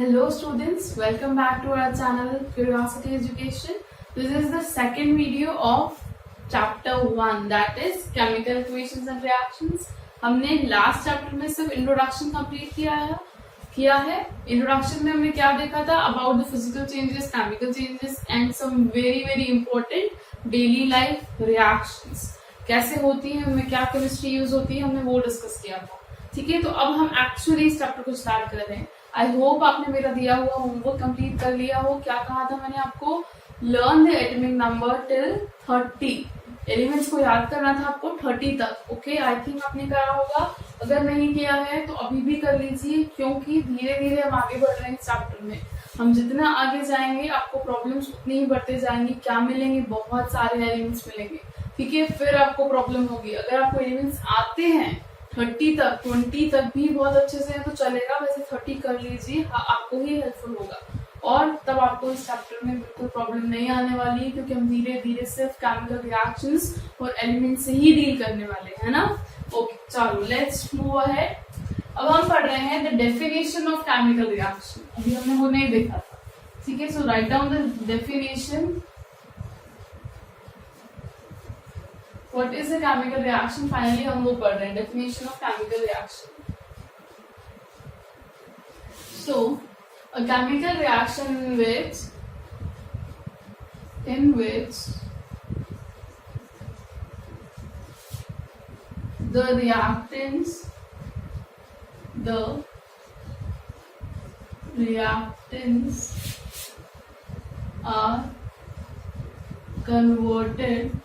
Hello students, welcome back to our channel Curiosity Education. This is the second video of chapter 1 that is chemical equations and reactions. हमने last chapter में सिर्फ introduction complete किया है. Introduction में हमने क्या देखा था? About the physical changes, chemical changes and some very important daily life reactions. कैसे होती है, उनमें क्या chemistry use होती है, हमने वो discuss किया था. ठीक है, तो अब हम एक्चुअली इस चैप्टर को स्टार्ट कर रहे हैं. आई होप आपने मेरा दिया हुआ होमवर्क कंप्लीट कर लिया हो. क्या कहा था मैंने आपको? Learn the atomic number till 30. Elements को याद करना था आपको 30 तक. ओके, आई थिंक आपने करा होगा. अगर नहीं किया है तो अभी भी कर लीजिए, क्योंकि धीरे धीरे हम आगे बढ़ रहे हैं इस चैप्टर में. हम जितना आगे जाएंगे आपको प्रॉब्लम्स उतनी ही बढ़ते जाएंगे. क्या मिलेंगे? बहुत सारे एलिमेंट्स मिलेंगे. ठीक है, फिर आपको प्रॉब्लम होगी. अगर आपको एलिमेंट्स आते हैं 30 तक, 20 तक भी बहुत अच्छे से है तो चलेगा. वैसे 30 कर लीजिए, आपको ही हेल्पफुल होगा और तब आपको इस चैप्टर में बिल्कुल प्रॉब्लम नहीं आने वाली है, क्योंकि हम धीरे धीरे सिर्फ केमिकल रिएक्शंस और एलिमेंट से ही डील करने वाले हैं ना. ओके, चलो लेट्स मूव अहेड. अब हम पढ़ रहे हैं the definition of chemical reaction. अभी हमने वो नहीं देखा था. ठीक है, so write down the definition. What is a chemical reaction? Finally हम वो पढ़ रहे हैं, definition of chemical reaction. So a chemical reaction in which the reactants are converted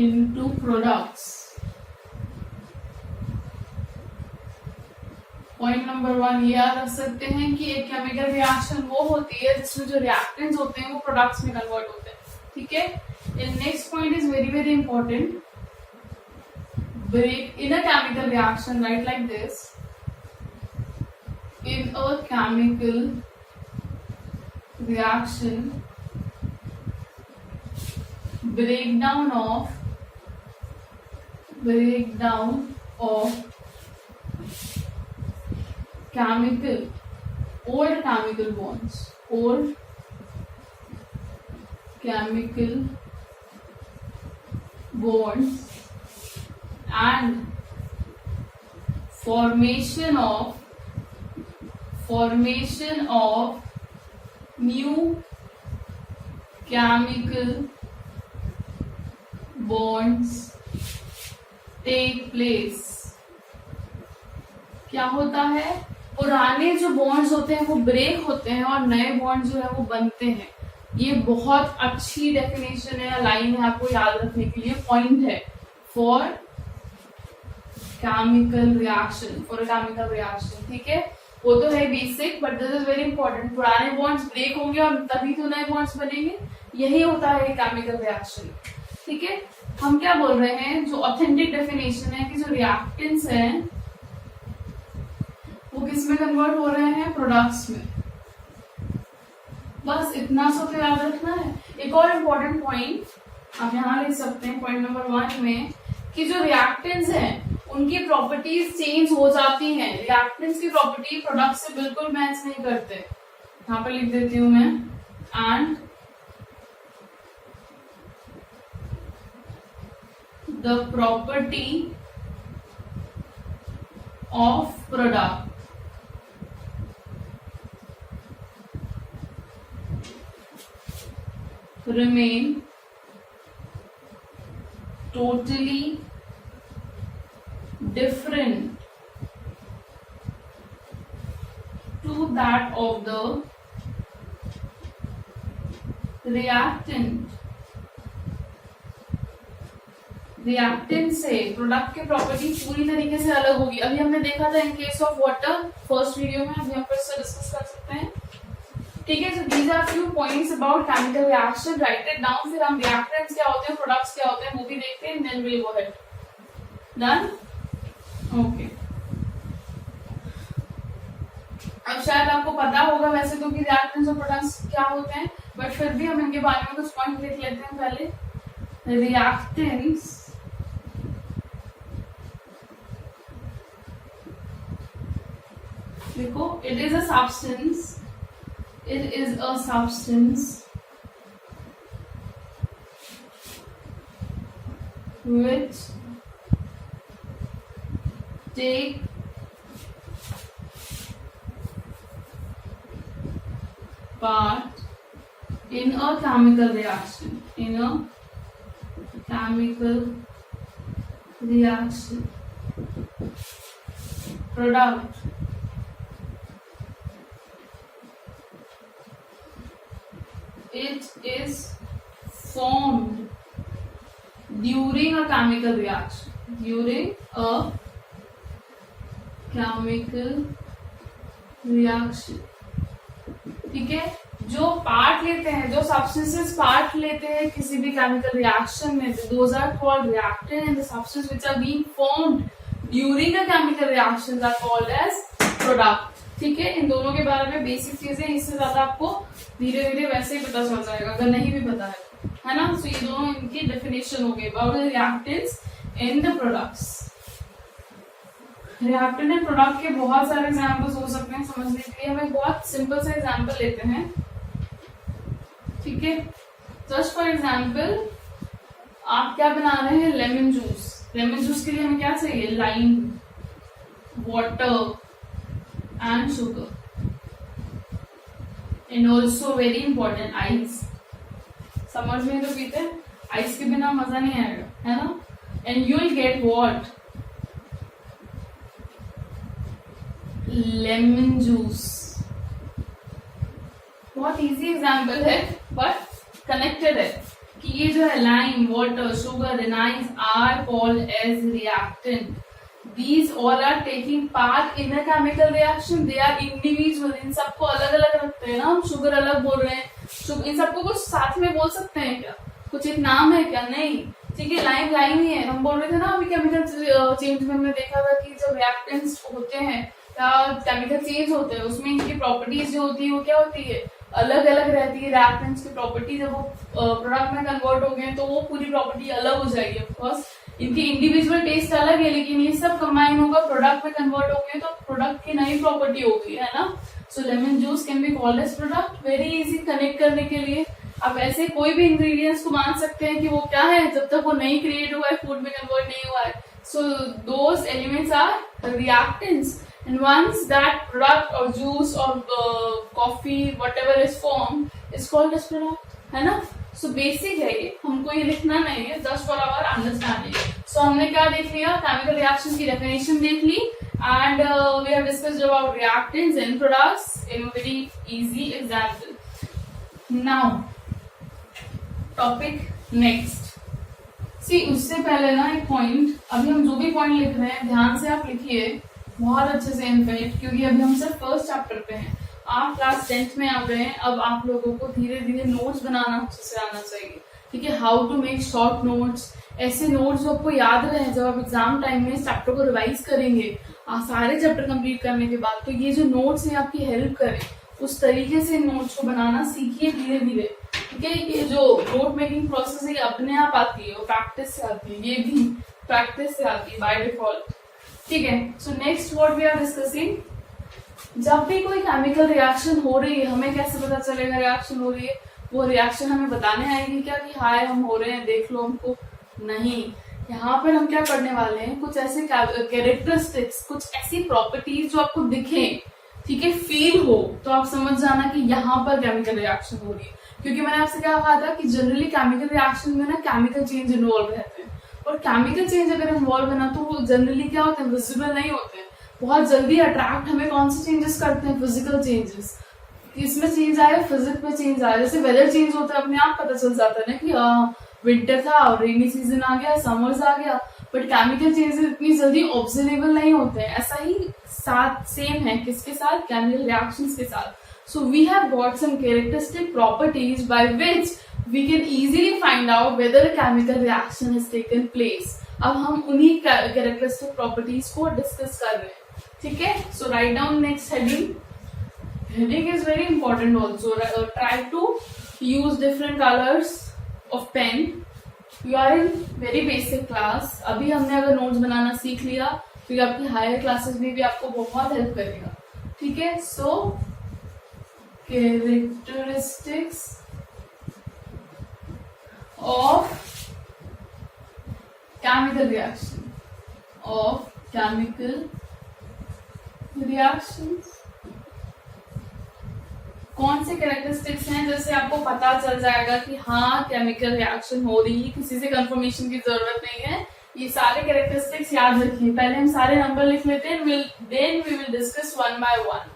into products. Point number 1 ये याद रख सकते हैं कि एक केमिकल रिएक्शन वो होती है जिसमें जो रिएक्टेंट्स होते हैं वो प्रोडक्ट्स में कन्वर्ट होते हैं. ठीक है, next point is very important. Break in a chemical reaction, right like this. In a chemical reaction, breakdown of old chemical bonds and formation of new chemical bonds take place. क्या होता है? पुराने जो bonds होते हैं वो break होते हैं और नए बॉन्ड जो है वो बनते हैं. ये बहुत अच्छी डेफिनेशन है, लाइन है आपको याद रखने के लिए, पॉइंट है फॉर केमिकल रिएक्शन. ठीक है, वो तो है basic, but this is very important. पुराने बॉन्ड्स ब्रेक होंगे और तभी तो नए बॉन्ड्स बनेंगे. यही होता है केमिकल रिएक्शन. ठीक है, हम क्या बोल रहे हैं, जो ऑथेंटिक डेफिनेशन है कि जो रिएक्टेंट्स हैं वो किस में कन्वर्ट हो रहे हैं? प्रोडक्ट्स में. बस इतना सा तो याद रखना है. एक और इम्पोर्टेंट पॉइंट हम यहाँ लिख सकते हैं पॉइंट नंबर 1 में, कि जो रिएक्टेंट्स हैं उनकी प्रॉपर्टीज चेंज हो जाती हैं. रिएक्टेंट्स की प्रॉपर्टी प्रोडक्ट से बिल्कुल मैच नहीं करते. यहाँ पर लिख देती हूं मैं, and the property of product remain totally different to that of the reactant. Reactant से प्रोडक्ट की प्रॉपर्टी पूरी तरीके से अलग होगी. अभी हमने देखा था इन case of water first video में, अभी हम फिर से डिस्कस कर सकते हैं. ठीक है, so these are few points about chemical reaction. Right it down. फिर हम रिएक्टेंट्स क्या होते हैं, प्रोडक्ट्स क्या होते हैं वो भी देखते हैं. Then will go ahead. Done? Okay, अब शायद आपको पता होगा वैसे तो कि रिएक्टेंट्स और प्रोडक्ट्स क्या होते हैं, बट फिर भी हम इनके बारे में कुछ पॉइंट लिख लेते हैं पहले. रिएक्टेंट्स देखो, it is a substance which take part in a chemical reaction. Product it is formed during a chemical reaction. ठीक है, जो पार्ट लेते हैं, जो सब्सटेंसेस पार्ट लेते हैं किसी भी केमिकल रिएक्शन में, those are called reactant, and the substance which are being formed during a chemical reaction are called as product. ठीक है, इन दोनों के बारे में बेसिक चीजें, इससे ज्यादा आपको धीरे धीरे वैसे ही पता चल जाएगा अगर नहीं भी पता है ना. सो ये दोनों इनकी डेफिनेशन हो गई about the reactants in the products. Reactant and product के बहुत सारे एग्जांपल्स हो सकते हैं समझने के लिए. हम एक बहुत सिंपल सा एग्जांपल लेते हैं. ठीक है, जस्ट फॉर एग्जांपल आप क्या बना रहे हैं, लेमन जूस. लेमन जूस के लिए हमें क्या चाहिए, lime, water and sugar, and also very important ice. समझ में तो पीते हैं, आइस के बिना मजा नहीं आएगा, है ना. And you will get what, lemon juice. बहुत इजी एग्जाम्पल है बट कनेक्टेड है कि ये जो है lime, water, sugar and ice are called as reactant. These all are taking part in a chemical reaction. They are individual. इन सबको अलग अलग रखते हैं ना हम. शुगर अलग बोल रहे हैं, इन सबको कुछ साथ में बोल सकते हैं क्या, कुछ एक नाम है क्या, नहीं. ठीक है, लाइम ही है. हम बोल रहे थे ना अभी केमिकल चेंज में हमने देखा था कि जब रिएक्टेंट्स होते हैं या केमिकल चेंज होते हैं उसमें इनकी प्रॉपर्टीज जो होती है वो क्या होती है, अलग अलग रहती है. रिएक्टेंट्स की प्रॉपर्टी जब वो प्रोडक्ट में कन्वर्ट हो गए तो वो पूरी प्रॉपर्टी अलग हो जाएगी. ऑफकोर्स इनकी इंडिविजुअल टेस्ट अलग है, लेकिन ये सब कंबाइन होगा, प्रोडक्ट में कन्वर्ट हो गए तो प्रोडक्ट की नई प्रॉपर्टी होगी, है ना. So lemon juice can be called as product. Very easy connect करने के लिए. आप ऐसे कोई भी इंग्रेडिएंट्स को मान सकते हैं कि वो क्या है जब तक वो नहीं क्रिएट हुआ है, फूड में कन्वर्ट नहीं हुआ है. So those elements are reactants, and once that product और जूस और coffee whatever is form is called as product, है ना. सो बेसिक है ये, हमको ये लिखना नहीं है, just for our understanding. So हमने क्या देख लिया, केमिकल रिएक्शन की डेफिनेशन देख ली, and we have discussed about reactants and products in very easy example. Now topic next. See उससे पहले ना एक पॉइंट, अभी हम जो भी पॉइंट लिख रहे हैं ध्यान से आप लिखिए, बहुत अच्छे से इनफैक्ट, क्योंकि अभी हम सिर्फ फर्स्ट चैप्टर पे हैं. आप क्लास 10th में आ गए हैं, अब आप लोगों को धीरे धीरे नोट्स बनाना अच्छे से आना चाहिए. ठीक है, how to make short notes, ऐसे नोट्स जो आपको याद रहे जब आप एग्जाम टाइम में इस चैप्टर को रिवाइज करेंगे सारे चैप्टर कंप्लीट करने के बाद. तो ये जो नोट्स हैं आपकी हेल्प करें, उस तरीके से नोट्स को बनाना सीखिए धीरे धीरे. ठीक है, ये जो नोट मेकिंग प्रोसेस है अपने आप आती है, वो प्रैक्टिस से आती है, ये भी प्रैक्टिस से आती है बाय डिफॉल्ट. ठीक है, so next what we are discussing, जब भी कोई केमिकल रिएक्शन हो रही है हमें कैसे पता चलेगा रिएक्शन हो रही है, वो रिएक्शन हमें बताने आएगी क्या कि हाय हम हो रहे हैं देख लो हमको, नहीं. यहाँ पर हम क्या करने वाले हैं, कुछ ऐसे कैरेक्टरिस्टिक्स, कुछ ऐसी प्रॉपर्टीज जो आपको दिखे, ठीक है, फील हो, तो आप समझ जाना कि यहाँ पर केमिकल रिएक्शन हो रही है. क्योंकि मैंने आपसे क्या कहा था कि जनरली केमिकल रिएक्शन में ना केमिकल चेंज इन्वॉल्व रहते हैं, और केमिकल चेंज अगर इन्वॉल्व है ना तो वो जनरली क्या होते हैं, विजिबल नहीं होते हैं. बहुत जल्दी अट्रैक्ट हमें कौन से चेंजेस करते हैं, फिजिकल चेंजेस. इसमें चेंज आया, फिजिक्स में चेंज आया, जैसे वेदर चेंज होता है अपने आप पता चल जाता है ना कि विंटर था और रेनी सीजन आ गया, समर्स आ गया. बट केमिकल चेंजेस इतनी जल्दी ऑब्जर्वेबल नहीं होते हैं. ऐसा ही साथ सेम है किसके साथ, केमिकल रिएक्शंस के साथ. So we have got some characteristic properties by which we can easily find out whether a chemical reaction has taken place. अब हम उन्हीं characteristic properties को डिस्कस कर रहे हैं. ठीक है, so write down next heading. Heading is very important also. Try to use different colors of pen. You are in very basic class. अभी हमने अगर नोट्स बनाना सीख लिया तो ये आपकी हायर क्लासेस में भी आपको बहुत हेल्प करेगा. ठीक है, सो कैरेक्टरिस्टिक्स ऑफ केमिकल रिएक्शंस। कौन से कैरेक्टरिस्टिक्स हैं जैसे आपको पता चल जाएगा कि हाँ केमिकल रिएक्शन हो रही है, किसी से कंफर्मेशन की जरूरत नहीं है। ये सारे कैरेक्टरिस्टिक्स याद रखिए। पहले हम सारे नंबर लिख लेते हैं, then we will discuss one by one.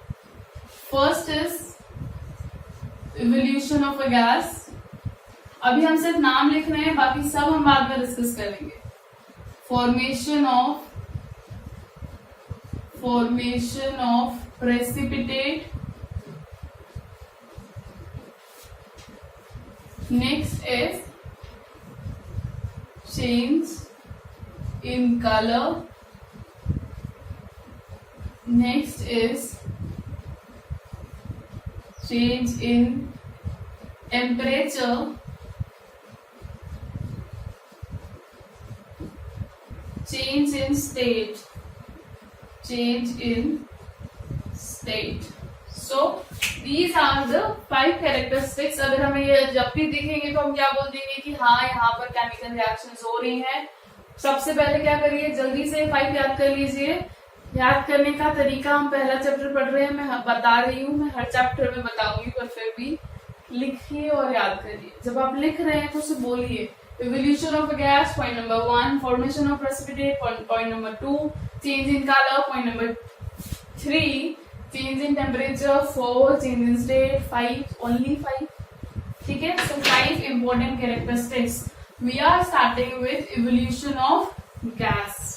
First is evolution of a gas. अभी हम सिर्फ नाम लिख रहे हैं, बाकी सब हम बाद में डिस्कस करेंगे। Formation of precipitate. Next is change in colour. Next is change in temperature, change in state, so these are the 5 characteristics। अगर हमें ये जब भी दिखेंगे तो हम क्या बोल देंगे कि हाँ यहाँ पर केमिकल रिएक्शंस हो रही हैं। सबसे पहले क्या करिए, जल्दी से 5 याद कर लीजिए। याद करने का तरीका हम पहला चैप्टर पढ़ रहे हैं, मैं बता रही हूँ, मैं हर चैप्टर में बताऊंगी, पर फिर भी लिखिए और याद करिए। जब आप लिख रहे हैं तो उसे बोलिए। Evolution of a gas, point number 1। Formation of precipitate, point number 2। Change in colour, point number 3। Change in temperature, 4। Change in state, 5। Only 5। ठीक है, so 5 important characteristics. We are starting with evolution of gas.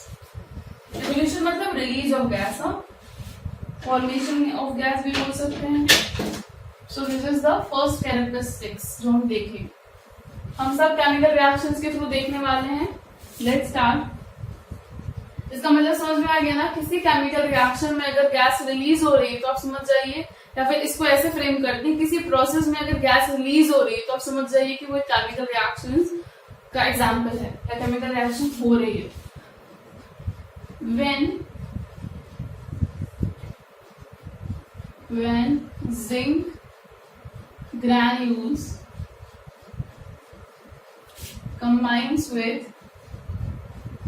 Evolution मतलब release of gas, formation of gas भी बोल सकते हैं। So this is the first characteristics जो हम देखेंगे। हम सब केमिकल रिएक्शंस के थ्रू देखने वाले हैं। Let's start. इसका मतलब समझ में आ गया ना, किसी केमिकल रिएक्शन में अगर गैस रिलीज हो रही है तो आप समझ जाइए, या फिर इसको ऐसे फ्रेम करते हैं, किसी प्रोसेस में अगर गैस रिलीज हो रही है तो आप समझ जाइए कि वो केमिकल रिएक्शंस का एग्जाम्पल है, या केमिकल रिएक्शन हो रही है। when zinc granules combines with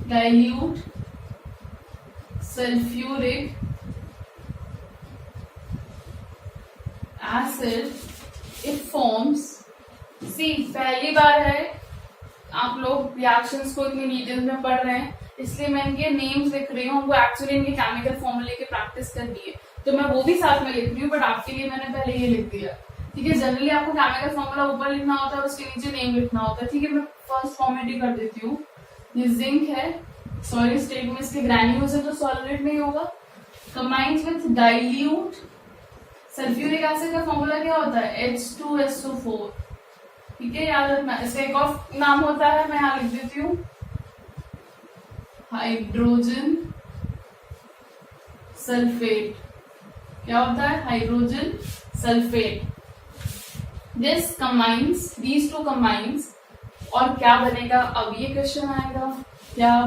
dilute sulfuric acid, it forms, see पहली बार है आप लोग रिएक्शंस को इतनी डिटेल में पढ़ रहे हैं, इसलिए मैं इनके नेम्स लिख रही हूँ। वो एक्चुअली इनके केमिकल फॉर्मूले की प्रैक्टिस करनी है तो मैं वो भी साथ में लिख रही हूँ, बट आपके लिए मैंने पहले ये लिख दिया। ठीक है, जनरली आपको केमिकल फॉर्मूला ऊपर लिखना होता है और उसके नीचे नेम लिखना होता है। ठीक है, मैं फर्स्ट फॉर्मेट ही कर देती हूँ। ये जिंक है, सॉलिड स्टेट में इसके ग्रैन्यूल्स है तो सॉलिड में ही होगा। Combines with dilute sulphuric acid का फॉर्मूला क्या होता है, H2SO4। ठीक है, याद रखना। इसका एक और नाम होता है, मैं यहाँ लिख देती हूँ, हाइड्रोजन सल्फेट। क्या होता है, hydrogen sulphate. This combines, these two combines, और क्या बनेगा। अब ये क्वेश्चन आएगा, क्या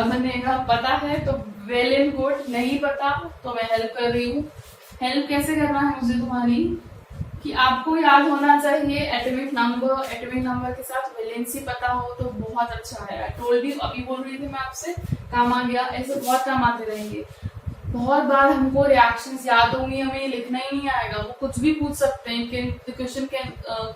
बनेगा पता है तो वेल एंड गुड, नहीं पता तो मैं हेल्प कर रही हूँ। हेल्प कैसे करना है मुझे तुम्हारी, कि आपको याद होना चाहिए एटॉमिक नंबर के साथ वैलेंसी पता हो तो बहुत अच्छा है। आई टोल्ड यू, अभी बोल रही थी मैं आपसे, काम आ गया। ऐसे बहुत काम आते रहेंगे। बहुत बार हमको रिएक्शंस याद होंगी, हमें ये लिखना ही नहीं आएगा। वो कुछ भी पूछ सकते हैं कि question can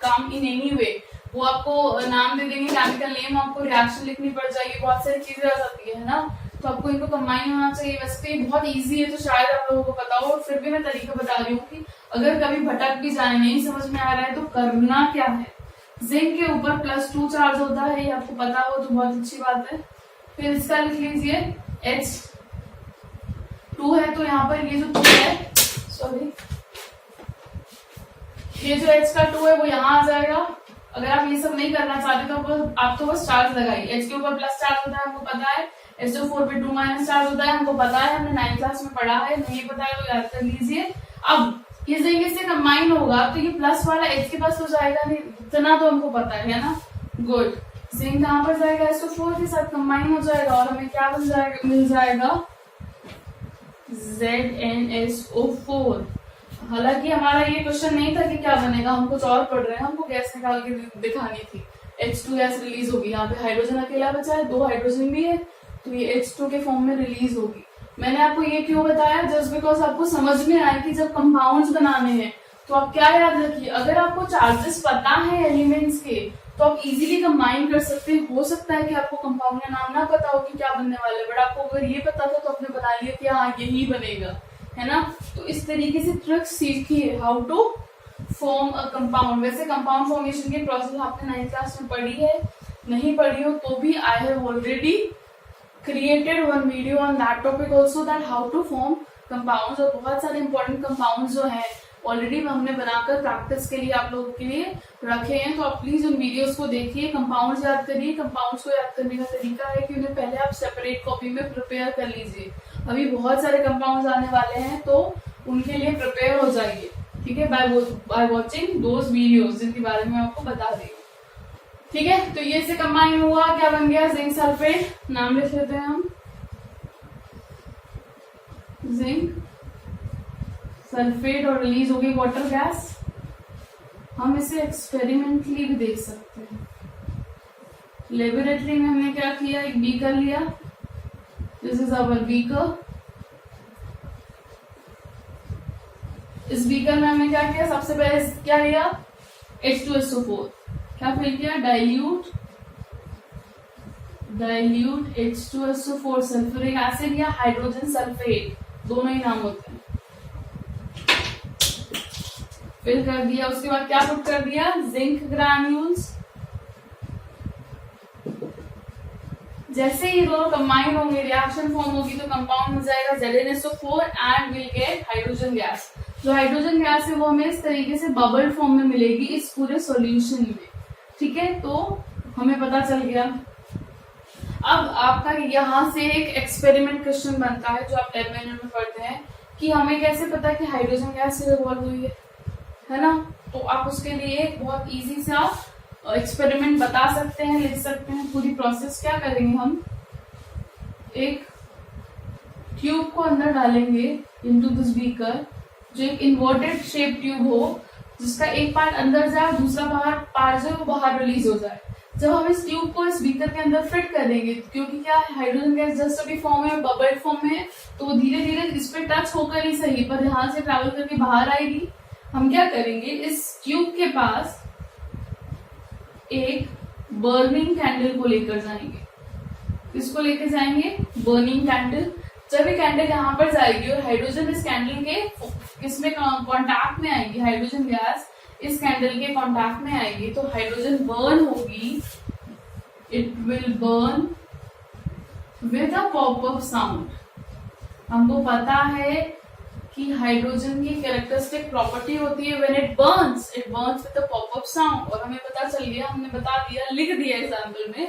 come in any way. वो आपको नाम दे देंगे, केमिकल नेम, आपको रिएक्शन लिखनी पड़ जाएगी, बहुत सारी चीजें आ जाती है ना, तो आपको इनको कंबाइन होना चाहिए। वैसे तो ये बहुत इजी है तो शायद आप लोगों को पता हो, और फिर भी मैं तरीका बता रही हूँ कि अगर कभी भटक भी जाए, नहीं समझ में आ रहा है तो करना क्या है। जिंक के ऊपर +2 चार्ज होता है, ये आपको पता हो तो बहुत अच्छी बात है। फिर इसका लिख लीजिए H2 है, तो यहाँ पर ये जो 2 है, सॉरी, ये जो H का 2 है वो यहाँ आ जाएगा। अगर आप ये सब नहीं करना चाहते तो आप तो बस चार्ज लगाइए। H के ऊपर प्लस चार्ज होता है, हमको पता है। SO4 पे 2 माइनस चार्ज होता है, हमको पता है, हमने 9th क्लास में पढ़ा है। नहीं पता है तो याद कर लीजिए। अब ये जिंक इससे कंबाइन होगा तो ये प्लस वाला H के पास तो जाएगा नहीं, इतना तो हमको पता है ना। गुड, जिंक कहाँ पर जाएगा, SO4 के साथ कंबाइन हो जाएगा और हमें क्या मिल जाएगा, ZnSO4। हालांकि हमारा ये क्वेश्चन नहीं था कि क्या बनेगा, हम कुछ और पढ़ रहे हैं, हमको गैस निकाल के दिखानी थी। H2 गैस रिलीज होगी, यहाँ पे हाइड्रोजन अकेला बचा है, 2 हाइड्रोजन भी है, तो ये H2 के फॉर्म में रिलीज होगी। मैंने आपको ये क्यों बताया, जस्ट बिकॉज आपको समझ में आए कि जब कंपाउंड्स बनाने हैं तो आप क्या याद रखिए, अगर आपको चार्जेस पता है एलिमेंट्स के तो आप इजीली कंबाइन कर सकते हैं। हो सकता है कि आपको कंपाउंड का नाम ना पता हो कि क्या बनने वाला है, बट आपको अगर ये पता था तो आपने बना लिया कि हाँ यही बनेगा, है ना। तो इस तरीके से ट्रिक्स सीखिए how to form a compound. वैसे कंपाउंड फॉर्मेशन की प्रोसेस आपने 9th क्लास में पढ़ी है, नहीं पढ़ी हो तो भी I have already created one video on that topic also, that how to form compounds। और बहुत सारे important compounds जो हैं ऑलरेडी हमने बनाकर प्रैक्टिस के लिए आप लोगों के लिए रखे हैं, तो आप प्लीज उन वीडियोस को देखिए, कंपाउंड्स याद करिए। कंपाउंड्स को याद करने का तरीका है कि उन्हें पहले आप सेपरेट कॉपी में प्रिपेयर कर लीजिए। अभी बहुत सारे कंपाउंड्स आने वाले हैं तो उनके लिए प्रिपेयर हो जाइए, ठीक है, बाय वॉचिंग दोज वीडियोस जिनके बारे में आपको बता देंगे, ठीक है। तो ये से कंबाइन हुआ, क्या बन गया, जिंक सल्फेट, नाम लिख लेते हैं हम, जिंक सल्फेट, और रिलीज होगी वाटर गैस। हम इसे एक्सपेरिमेंटली भी देख सकते हैं। लेबोरेटरी में हमने क्या किया, एक बीकर लिया, दिस इज आवर बीकर। इस बीकर में हमने क्या किया, सबसे पहले क्या लिया, H2SO4, क्या फिल किया, डाइल्यूट H2SO4 सल्फ्यूरिक एसिड या हाइड्रोजन सल्फेट, दोनों ही नाम होते हैं, फिल कर दिया। उसके बाद क्या पुट कर दिया, जिंक ग्रैन्यूल्स। जैसे ही दोनों कंबाइन होंगे, रिएक्शन फॉर्म होगी तो कंपाउंड हो जाएगा ZnSO4 and will get hydrogen gas. जो हाइड्रोजन गैस है वो हमें इस तरीके से बबल फॉर्म में मिलेगी इस पूरे सॉल्यूशन में, ठीक है। तो हमें पता चल गया। अब आपका यहाँ से एक एक्सपेरिमेंट क्वेश्चन बनता है जो आप 10th में पढ़ते हैं कि हमें कैसे पता कि हाइड्रोजन गैस से रिवॉल्व हुई है ना। तो आप उसके लिए बहुत इजी सा एक्सपेरिमेंट बता सकते हैं, लिख सकते हैं। पूरी प्रोसेस क्या करेंगे, हम एक ट्यूब को अंदर डालेंगे इनटू दिस बीकर, जो एक इन्वर्टेड शेप ट्यूब हो, जिसका एक पार्ट अंदर जाए, दूसरा पार्ट जो वो बाहर रिलीज हो जाए। जब हम इस ट्यूब को इस बीकर के अंदर फिट कर देंगे, क्योंकि क्या हाइड्रोजन गैस जस्ट अभी फॉर्म है, बबल फॉर्म में है, तो वो धीरे धीरे इस पे टच होकर ही सही पर यहाँ से ट्रैवल करके बाहर आएगी। हम क्या करेंगे, इस ट्यूब के पास एक बर्निंग कैंडल को लेकर जाएंगे। इसको लेकर जाएंगे बर्निंग कैंडल। जब ये कैंडल यहाँ पर जाएगी और हाइड्रोजन इस कैंडल के इसमें कांटेक्ट में आएगी, हाइड्रोजन गैस इस कैंडल के कांटेक्ट में आएगी, तो हाइड्रोजन बर्न होगी, it will burn with a popup sound. हमको पता है कि हाइड्रोजन की कैरेक्टरिस्टिक प्रॉपर्टी होती है when it Burns with a popup sound. और हमें पता चल गया, हमने बता दिया, लिख दिया एग्जाम्पल में,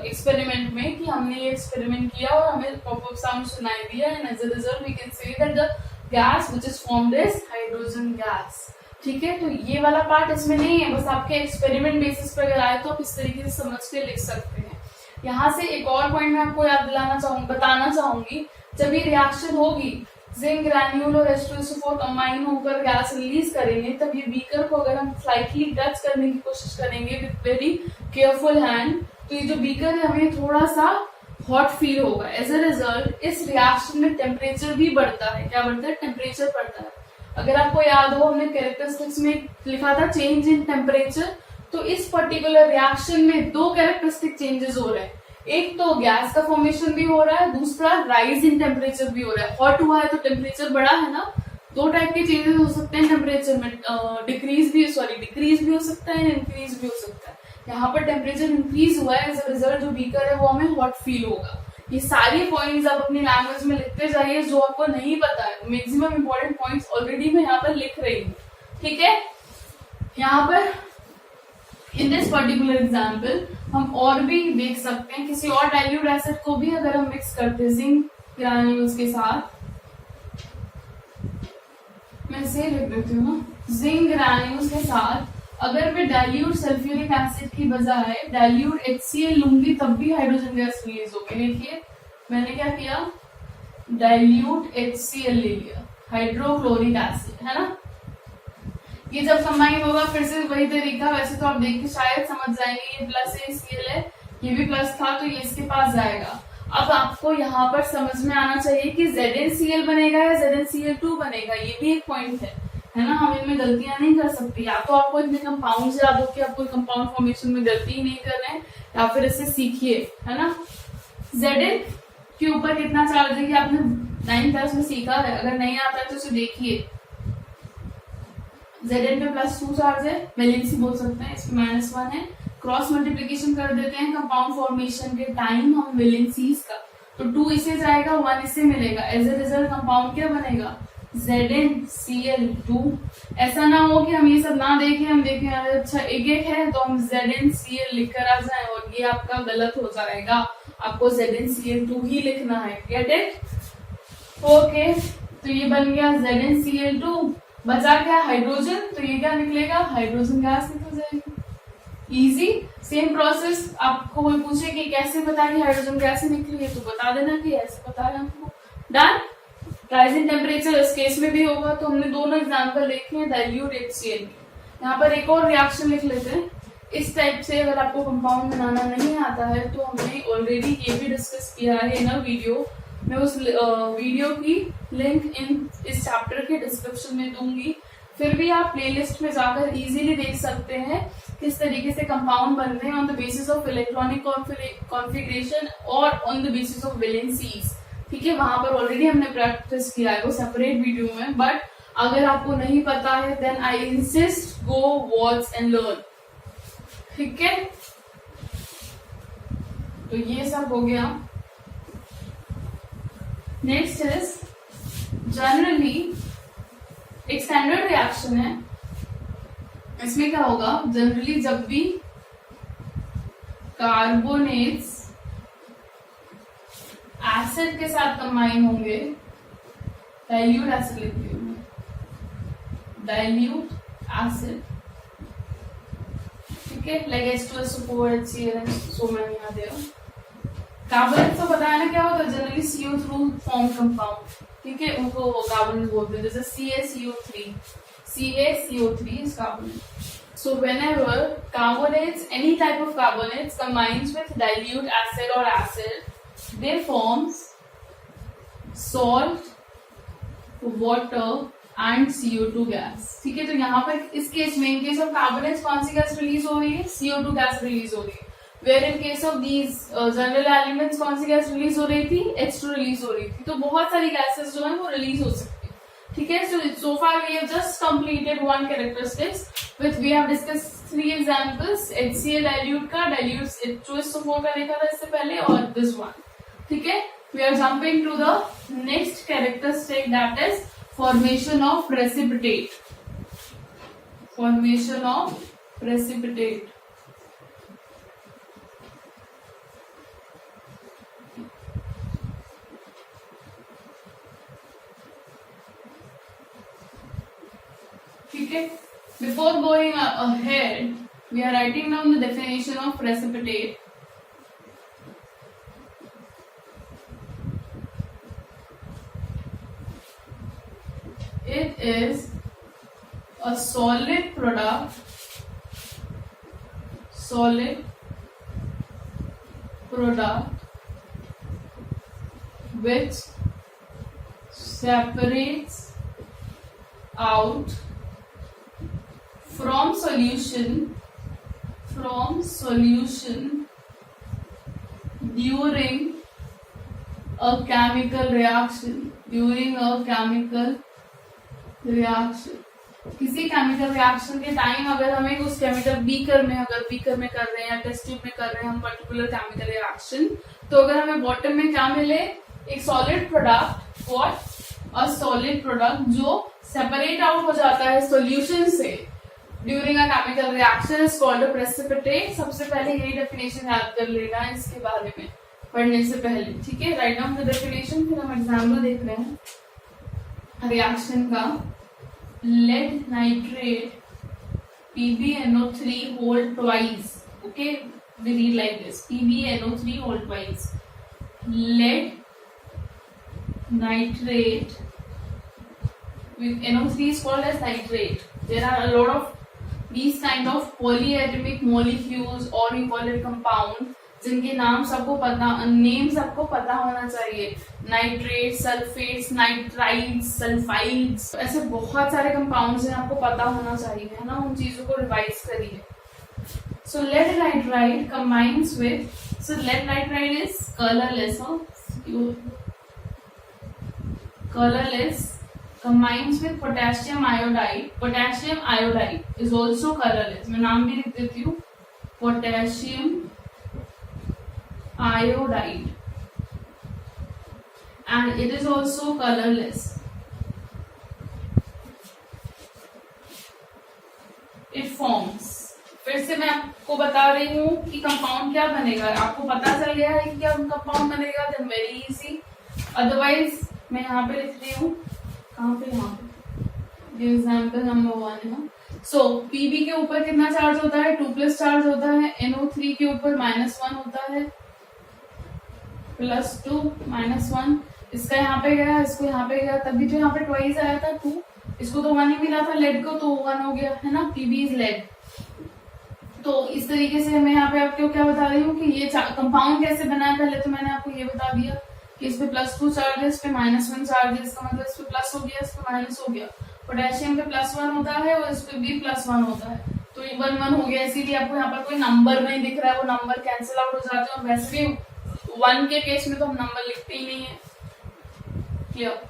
एक्सपेरिमेंट में, कि हमने ये एक्सपेरिमेंट किया और हमें पॉपअप साउंड सुनाई दिया, and as a result we can say that the gas which is formed is hydrogen gas, ठीक है। तो ये वाला पार्ट इसमें नहीं है, बस आपके एक्सपेरिमेंट बेसिस पर अगर आए तो आप इस तरीके से समझ के लिख सकते हैं। यहाँ से एक और पॉइंट मैं आपको याद दिलाना चाहूंगी, बताना चाहूंगी, जब ये रिएक्शन होगी, जिंक ग्रैन्यूल और H2SO4 कंबाइन होकर गैस रिलीज करेंगे, तब ये बीकर को अगर हम स्लाइटली टच करने की कोशिश करेंगे विद वेरी केयरफुल हैंड, तो ये जो बीकर है हमें थोड़ा सा हॉट फील होगा। एज अ रिजल्ट इस रिएक्शन में टेम्परेचर भी बढ़ता है। क्या बढ़ता है, टेम्परेचर बढ़ता है। अगर आपको याद हो, हमने कैरेक्टरिस्टिक्स में लिखा था चेंज इन टेम्परेचर, तो इस पर्टिकुलर रिएक्शन में 2 कैरेक्टरिस्टिक चेंजेस हो रहे हैं। एक तो गैस का फॉर्मेशन भी हो रहा है, दूसरा राइज इन टेम्परेचर भी हो रहा है। हॉट हुआ है तो टेम्परेचर बढ़ा है ना। 2 टाइप के चेंजेस हो सकते हैं टेम्परेचर में, डिक्रीज भी हो सकता है, इंक्रीज भी हो सकता है। यहाँ पर टेम्परेचर इंक्रीज हुआ है, एज अ रिजल्ट जो बीकर है वो हमें हॉट फील होगा। ये सारी पॉइंट्स आप अपनी लैंग्वेज में लिखते जाइए, जो आपको नहीं पता है। मैक्सिमम इंपॉर्टेंट पॉइंट्स ऑलरेडी मैं यहाँ पर लिख रही हूँ, ठीक है। यहाँ पर इन दिस पर्टिकुलर एग्जाम्पल हम और भी देख सकते हैं, किसी और डाइल्यूट एसिड को भी अगर हम मिक्स करते हैं जिंक ग्रैन्यूल्स के साथ, मैं इसे लिख देती हूँ ना, जिंक ग्रैन्यूल्स के साथ अगर मैं डाइल्यूट सल्फ्यूरिक एसिड की बजाय डाइल्यूट HCl लूंगी, तब भी हाइड्रोजन गैस रिलीज होगी। देखिए मैंने क्या किया, डाइल्यूट HCl ले लिया, हाइड्रोक्लोरिक एसिड, है ना। ये जब कंबाइन होगा फिर से वही तरीका, वैसे तो आप देख के शायद समझ जाएंगे, ये प्लस HCl है, ये भी प्लस था तो ये इसके पास जाएगा। अब आपको यहाँ पर समझ में आना चाहिए कि ZnCl बनेगा या ZnCl2 बनेगा, ये भी एक पॉइंट है ना। हम इनमें गलतियां नहीं कर सकते, या तो आपको इतने कंपाउंड याद हो कि आप कोई कंपाउंड फॉर्मेशन में गलती ही नहीं कर रहे हैं, या फिर इससे सीखिए, है ना। Zn के ऊपर कितना चार्ज है कि आपने 9th क्लास में सीखा है, अगर नहीं आता है तो उसे देखिए। Zn पे +2 चार्ज है, वैलेंसी बोल सकते हैं, इसमें -1 है। क्रॉस मल्टीप्लीकेशन कर देते हैं कंपाउंड फॉर्मेशन के टाइम हम वैलेंसीज का, तो 2 इसे जाएगा, 1 इससे मिलेगा, एज ए रिजल्ट कंपाउंड क्या बनेगा, ZnCl2। ऐसा ना हो कि हम ये सब ना देखें, हम देखें अच्छा एक एक है तो हम ZnCl लिखकर आ जाए, और ये आपका गलत हो जाएगा, आपको ZnCl2 ही लिखना है, गेट इट। ओके, तो ये बन गया ZnCl2, बचा क्या हाइड्रोजन, तो ये क्या निकलेगा, हाइड्रोजन गैस निकल जाएगी। Easy, same process. आपको कोई पूछे कि कैसे पता कि हाइड्रोजन गैस निकली है, तो बता देना कि ऐसे पता है हमको, डन। राइजिंग टेम्परेचर इस केस में भी होगा, तो हमने दोनों एग्जांपल देखे हैं डाइल्यूट HCl। यहाँ पर एक और रिएक्शन लिख लेते हैं इस टाइप से। अगर आपको कंपाउंड बनाना नहीं आता है तो हमने ऑलरेडी ये भी डिस्कस किया है इन वीडियो, मैं उस वीडियो की लिंक इस चैप्टर के डिस्क्रिप्शन में दूंगी, फिर भी आप प्लेलिस्ट में जाकर इजीली देख सकते हैं किस तरीके से कंपाउंड बन रहे हैं on the basis of electronic configuration और on the basis of valencies. ठीक है, वहां पर ऑलरेडी हमने प्रैक्टिस किया है, वो सेपरेट वीडियो में, बट अगर आपको नहीं पता है then I insist go watch and learn. ठीक है, तो ये सब हो गया। नेक्स्ट इज जनरली एक स्टैंडर्ड रिएक्शन है, इसमें क्या होगा, जनरली जब भी कार्बोनेट्स एसिड के साथ कंबाइन होंगे, डाइल्यूट एसिड लिखती हूँ, डाइल्यूट एसिड, ठीक है, like H2SO4 HCl and so many are there। Carbonate तो पता है ना क्या होता है, जनरली CO2 फॉर्म कंपाउंड, ठीक है, उनको कार्बोनेट बोलते हैं, जैसे CaCO3, CaCO3 is carbonate। So whenever carbonates, any type of carbonates combines with dilute acid or acid, they forms salt, water and CO2 gas. ठीक है, तो यहाँ पर इस केस में इन केस ऑफ कार्बोनेट्स कौन सी गैस रिलीज हो रही है, CO2 गैस रिलीज हो रही है। Where in case of these general elements कौन सी गैस रिलीज हो रही थी, H2 रिलीज हो रही थी। तो बहुत सारी गैसेस जो है वो रिलीज हो सकती है। ठीक है, so far we have just completed one characteristics which we have discussed 3 examples, HCl dilute का, dilute H2SO4 का देखा था इससे पहले, और this one। ठीक है, we are jumping to the next characteristic, that is formation of precipitate। Formation of precipitate। ठीक है, before going ahead, we are writing down the definition of precipitate। It is a solid product which separates out from solution during a chemical reaction। किसी chemical reaction के time अगर हमें उस chemical beaker में कर रहे हैं या टेस्ट ट्यूब में कर रहे हैं हम पर्टिकुलर केमिकल रिएक्शन, तो अगर हमें बॉटम में क्या मिले, एक solid product, what, a solid product जो सेपरेट आउट हो जाता है सॉल्यूशन से during a chemical reaction is called a precipitate. सबसे पहले यही डेफिनेशन याद कर लेना इसके बारे में पढ़ने से पहले। ठीक है, राइट डाउन द डेफिनेशन, फिर हम एग्जाम्पल देख रहे हैं रिएक्शन का। lead nitrate PbNO3 whole twice, okay, we read like this, PbNO3 whole twice, lead nitrate with NO3 is called as nitrate. There are a lot of these kind of polyatomic molecules or we call it compound जिनके नाम सबको पता होना चाहिए. Nitrate, sulphates, nitrides, sulphides, ऐसे बहुत सारे compounds हैं, आपको पता होना चाहिए, है ना. उन चीजों को रिवाइज करिए. So lead nitride combines with, so lead nitride is colorless, colorless, combines with potassium iodide. Potassium iodide is also colorless. मैं नाम भी लिख देती हूँ, potassium iodide, and it is also colorless. It forms. फिर से मैं आपको बता रही हूँ कि कंपाउंड क्या बनेगा. आपको पता चल गया है कि क्या कंपाउंड बनेगा, then very easy. अदरवाइज मैं यहाँ पे लिख रही हूँ, कहाँ पे, यहाँ पे एग्जाम्पल नंबर 1 है. सो Pb के ऊपर कितना चार्ज होता है, 2+ चार्ज होता है. NO3 के ऊपर -1 होता है, +2 -1. इसका यहाँ पे गया, इसको यहाँ पे गया, तभी तो यहाँ पे ट्वाइस आया था 2. इसको तो 1 ही मिला था लेड को, तो 1 हो गया, है ना. Pb is lead. तो इस तरीके से मैं यहाँ पे आपको क्या बता रही हूँ कि ये कंपाउंड कैसे बना है. पहले तो मैंने आपको ये बता दिया कि इस पे +2 चार्ज है, इस पे -1 चार्ज है, इसका मतलब इस पे प्लस हो गया, इस पे माइनस हो गया. पोटेशियम पे +1 होता है और इस पे भी +1 होता है, तो ये 1 हो गया. इसीलिए आपको यहाँ पर कोई नंबर नहीं दिख रहा है, वो नंबर कैंसिल आउट हो जाते हैं. और वैसे भी 1 के केस में तो हम नंबर लिखते ही नहीं है. क्लियर.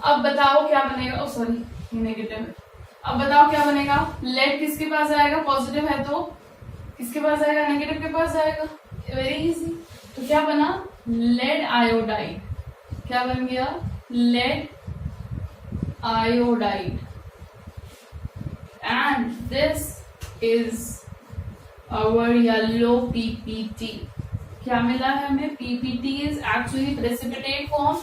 अब बताओ क्या बनेगा. सॉरी, नेगेटिव है. अब बताओ क्या बनेगा. लेड किसके पास आएगा, पॉजिटिव है तो किसके पास आएगा, नेगेटिव के पास आएगा. Very easy. तो क्या बना, लेड आयोडाइड. क्या बन गया, lead iodide. And this is our yellow PPT. क्या मिला है हमें, PPT is actually precipitate form.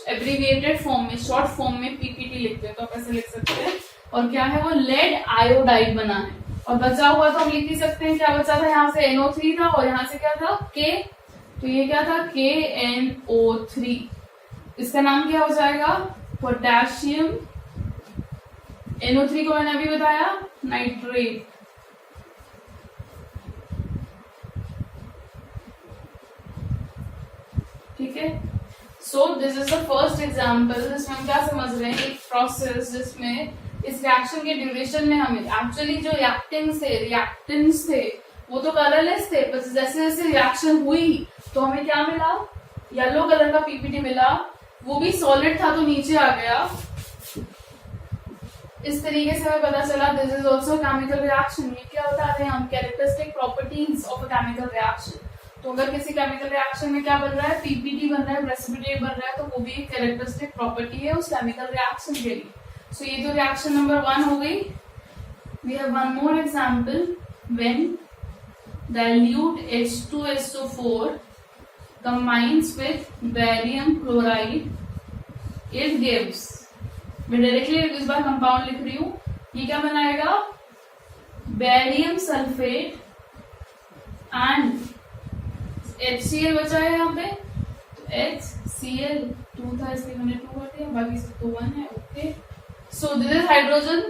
Abbreviated form में, शॉर्ट फॉर्म में पीपीटी लिखते हैं, तो आप ऐसे लिख सकते हैं. और क्या है वो, लेड आयोडाइड बना है. और बचा हुआ तो हम लिख ही सकते हैं. क्या बचा था, यहाँ से NO3 था और यहाँ से क्या था, K. तो ये क्या था, KNO3. इसका नाम क्या हो जाएगा, पोटेशियम. NO3 को मैंने अभी बताया, नाइट्रेट. ठीक है. सो this is the first example जिसमें हम क्या समझ रहे हैं, एक प्रोसेस जिसमें इस रिएक्शन के ड्यूरेशन में हमें एक्चुअली जो रिएक्टेंट्स थे वो तो कलरलेस थे, पर जैसे जैसे रिएक्शन हुई तो हमें क्या मिला, येलो कलर का पीपीटी मिला. वो भी सॉलिड था तो नीचे आ गया. इस तरीके से हमें पता चला this is also chemical reaction. ये क्या बता रहे हैं हम, characteristic properties of a chemical reaction. तो अगर किसी केमिकल रिएक्शन में क्या बन रहा है, पीपीटी बन रहा है, प्रेसिपिटेट बन रहा है, तो वो भी एक कैरेक्टरिस्टिक प्रॉपर्टी है उस केमिकल रिएक्शन के लिए. सो ये तो रिएक्शन नंबर 1 हो गई. We have one more example. When dilute H2SO4 combines with barium chloride, it gives. मैं डायरेक्टली इस बार कंपाउंड लिख रही हूँ. ये क्या बनाएगा, बेरियम सल्फेट एंड HCl बचा है यहाँ पे, तो HCl 2 था, इसलिए मैंने 2 कर दिया, बाकी सब तो 1 है. Okay. So this is hydrogen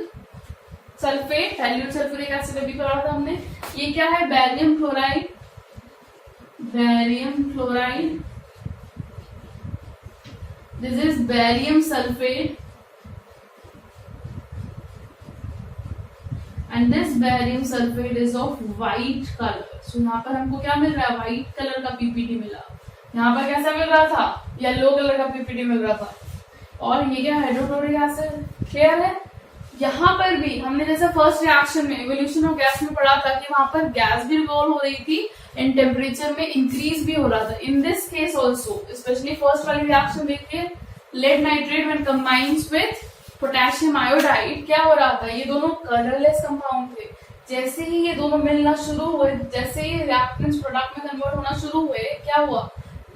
sulphate, dilute sulphuric acid अभी पढ़ा था हमने. ये क्या है, barium chloride. Barium chloride, this is barium sulphate and this barium sulphate is of white colour. So यहाँ पर हमको क्या मिल रहा है, व्हाइट कलर का पीपीटी मिला. यहाँ पर कैसा मिल रहा था, येलो कलर का पीपीटी मिल रहा था. और ये क्या, हाइड्रोक्लोरिक एसिड. क्लियर है. यहाँ पर भी हमने जैसे फर्स्ट रिएक्शन में इवोल्यूशन ऑफ गैस में पढ़ा था कि वहां पर गैस भी रिवॉल्व हो रही थी एंड टेम्परेचर में इंक्रीज भी हो रहा था. In this case also, specially first वाली रिएक्शन देखिए, lead nitrate when combines with potassium iodide, क्या हो रहा था, ये दोनों कलरलेस कंपाउंड थे. जैसे ही ये दोनों मिलना शुरू हुए, जैसे ही रिएक्टेंट्स प्रोडक्ट में कन्वर्ट होना शुरू हुए, क्या हुआ,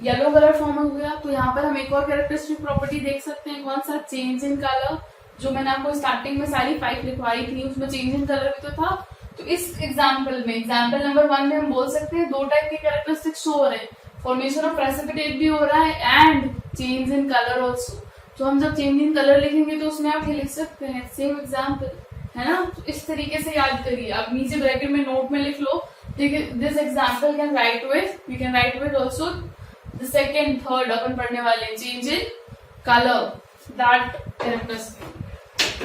येलो कलर फॉर्म हो गया. तो यहाँ पर हम एक और कैरेक्टरिस्टिक प्रॉपर्टी देख सकते हैं. कौन सा, चेंज इन कलर. जो मैंने आपको स्टार्टिंग में सारी 5 लिखवाई थी, उसमें चेंज इन कलर भी तो था. तो इस एग्जाम्पल में, एग्जाम्पल नंबर 1 में हम बोल सकते हैं 2 टाइप के कैरेक्टरिस्टिक्स शो हो रहे हैं. फॉर्मेशन ऑफ प्रेसिपिटेट भी हो रहा है and change in colour also. तो हम जब चेंज इन कलर लिखेंगे तो उसमें आप ये लिख सकते हैं सेम एग्जाम्पल, है ना। तो इस तरीके से याद करिए, आप नीचे ब्रैकेट में नोट में लिख लो, ठीक है। This example can write with, we can write with also the second third अपन पढ़ने वाले change in colour that characteristic,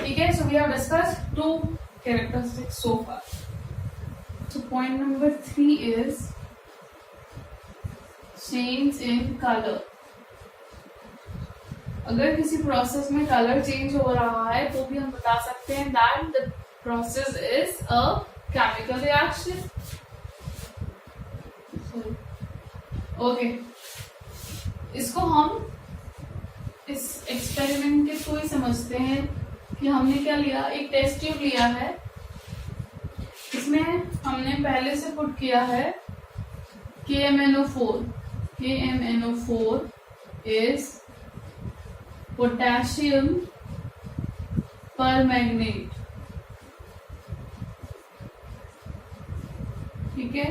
ठीक है। So we have discussed 2 characteristics so far. So point number 3 is change in color. अगर किसी process में colour change हो रहा है तो भी हम बता सकते हैं that the process is a chemical reaction. Okay. इसको हम इस एक्सपेरिमेंट के थ्रू ही समझते हैं कि हमने क्या लिया, एक टेस्ट ट्यूब लिया है, इसमें हमने पहले से पुट किया है KMnO4. KMnO4 is potassium permanganate, ठीक है।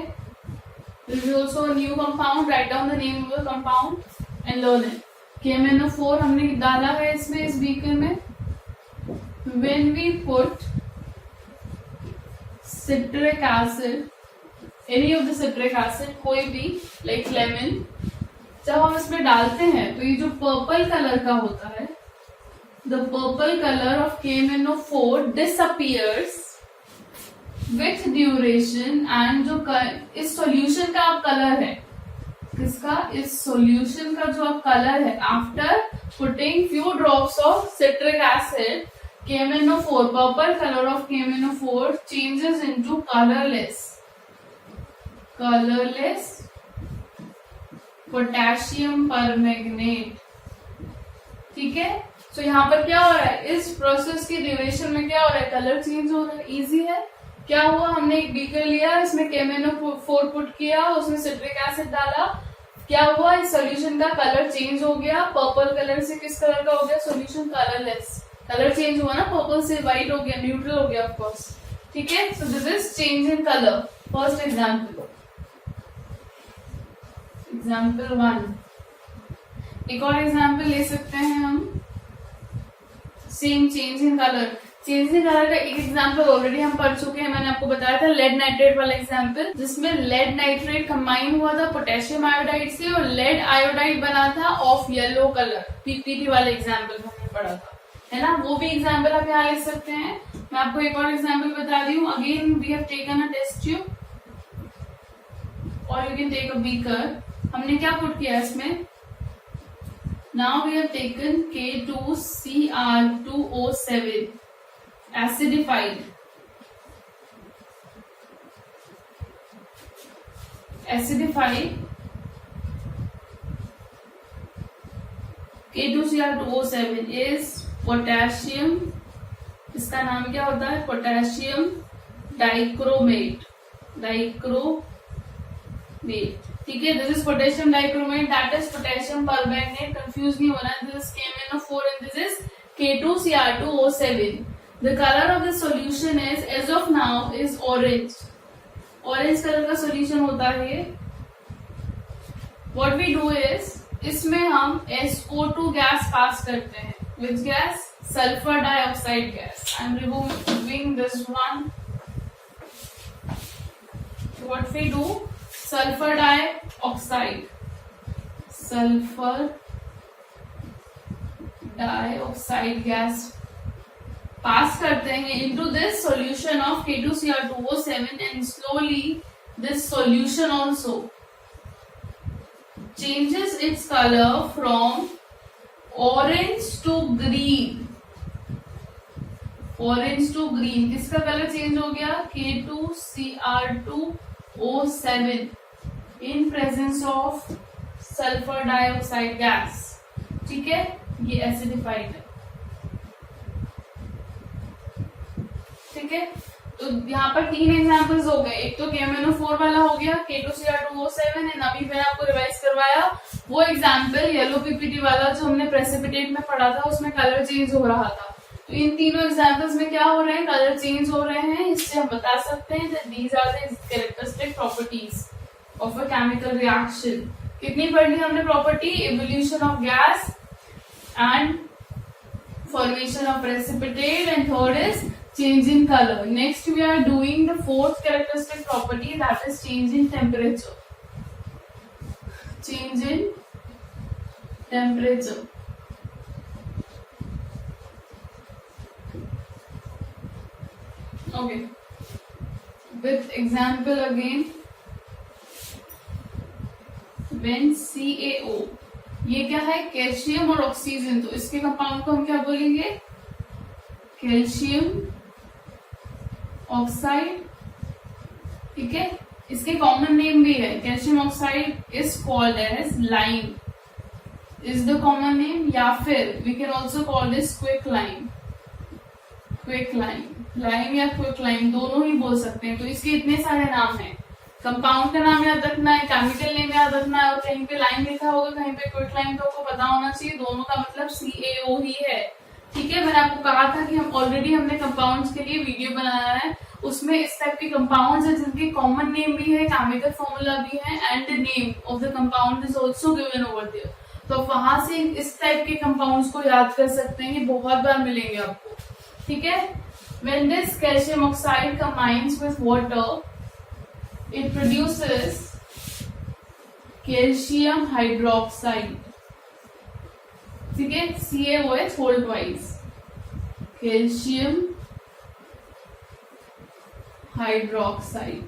This is also a new compound. Write down the name of the compound and learn it. KMnO4 हमने डाला है इसमें, इस बीकर में। When we put citric acid, any of the citric acid, कोई भी like lemon, जब हम इसमें डालते हैं तो ये जो पर्पल कलर का होता है, the purple color of KMnO4 disappears with duration, and जो इस सॉल्यूशन का अब कलर है, किसका, इस सॉल्यूशन का जो अब कलर है, after putting few drops of citric acid, KMnO4, purple color of KMnO4 changes into colorless potassium permanganate, ठीक है। तो यहाँ पर क्या हो रहा है, इस प्रोसेस की ड्यूरेशन में क्या हो रहा है, कलर चेंज हो रहा है। इजी है। क्या हुआ, हमने एक बीकर लिया, इसमें KMnO4 पुट किया, उसमें सिट्रिक एसिड डाला, क्या हुआ, इस सॉल्यूशन का कलर चेंज हो गया, पर्पल कलर से किस कलर का हो गया, सॉल्यूशन कलरलेस, कलर चेंज हुआ ना, पर्पल से व्हाइट हो गया, न्यूट्रल हो गया ऑफ कोर्स, ठीक है। सो this is change in colour, first example. Example 1, एक और एग्जांपल ले सकते हैं हम, same change in colour. Change in colour का एक एग्जांपल ऑलरेडी हम पढ़ चुके हैं, मैंने आपको बताया था लेड नाइट्रेट वाला एग्जांपल, जिसमें लेड नाइट्रेट कंबाइन हुआ था पोटेशियम आयोडाइड से और लेड आयोडाइड बना था ऑफ येलो कलर, पीपीटी वाले एग्जांपल हमने पढ़ा था, है ना। वो भी एग्जाम्पल आप यहाँ लिख सकते हैं। मैं आपको एक और एग्जाम्पल बता दी हूँ। Again we have taken a test tube और you can take a beaker. हमने क्या पुट किया इसमें, now we have taken K2Cr2O7 acidified, K2Cr2O7 is potassium, इसका नाम क्या होता है, पोटेशियम डाइक्रोमेट, ठीक है। This is potassium dichromate, that is potassium permanganate, confuse नहीं होना। This is KMnO4 and this is K2Cr2O7. The color of the solution is, as of now, is orange. Orange color का solution होता है। What we do is, इसमें हम SO2 gas pass करते हैं। Which gas? Sulfur dioxide gas. I am removing this one. So what we do? Sulfur dioxide gas पास करते हैं into this solution of K2Cr2O7, and slowly this solution also changes its color from orange to green. किसका colour change हो गया, K2Cr2O7 in presence of sulfur dioxide gas, ठीक है। ये acidified है, ठीक है। तो यहाँ पर 3 एग्जांपल्स हो गए। एक तो KMnO4 वाला हो गया, K2Cr2O7, एंड अभी मैंने आपको रिवाइज करवाया वो एग्जांपल येलो पीपीटी वाला जो हमने प्रेसिपिटेट में पढ़ा था, उसमें कलर चेंज हो रहा था। तो इन तीनों एग्जांपल्स में क्या हो रहे हैं, कलर चेंज हो रहे हैं। इससे हम बता सकते हैं that these are the characteristic properties of a chemical reaction. कितनी पढ़ ली हमने property? Evolution of gas and formation of precipitate, and third is change in color. Next we are doing the fourth characteristic property, that is change in temperature. Change in temperature. Okay, with example again, when CaO, ये क्या है? Calcium और oxygen, तो इसके compound को हम क्या बोलेंगे? कैल्शियम ऑक्साइड, ठीक है। इसके कॉमन नेम भी है, calcium oxide is called as lime, is the common name, या फिर we can also call this quick lime, quick lime, lime या क्विक लाइम दोनों ही बोल सकते हैं। तो इसके इतने सारे नाम हैं, कंपाउंड का नाम याद रखना है, केमिकल नेम याद रखना है, और कहीं पे लाइन लिखा होगा, कहीं पे क्विक लाइन, तो आपको पता होना चाहिए दोनों का मतलब CaO ही है, ठीक है। मैंने आपको कहा था कि हम ऑलरेडी हमने कंपाउंड्स के लिए वीडियो बनाया है, उसमें इस टाइप के कंपाउंड्स है जिनके कॉमन नेम भी है, केमिकल फॉर्मूला भी है, and the name of the compound is also given over there. तो वहां से इस टाइप के कंपाउंड्स को याद कर सकते हैं, ये बहुत बार मिलेंगे आपको, ठीक है। When this calcium oxide combines with water, it produces calcium hydroxide, ठीक है, CaOH whole twice, calcium hydroxide.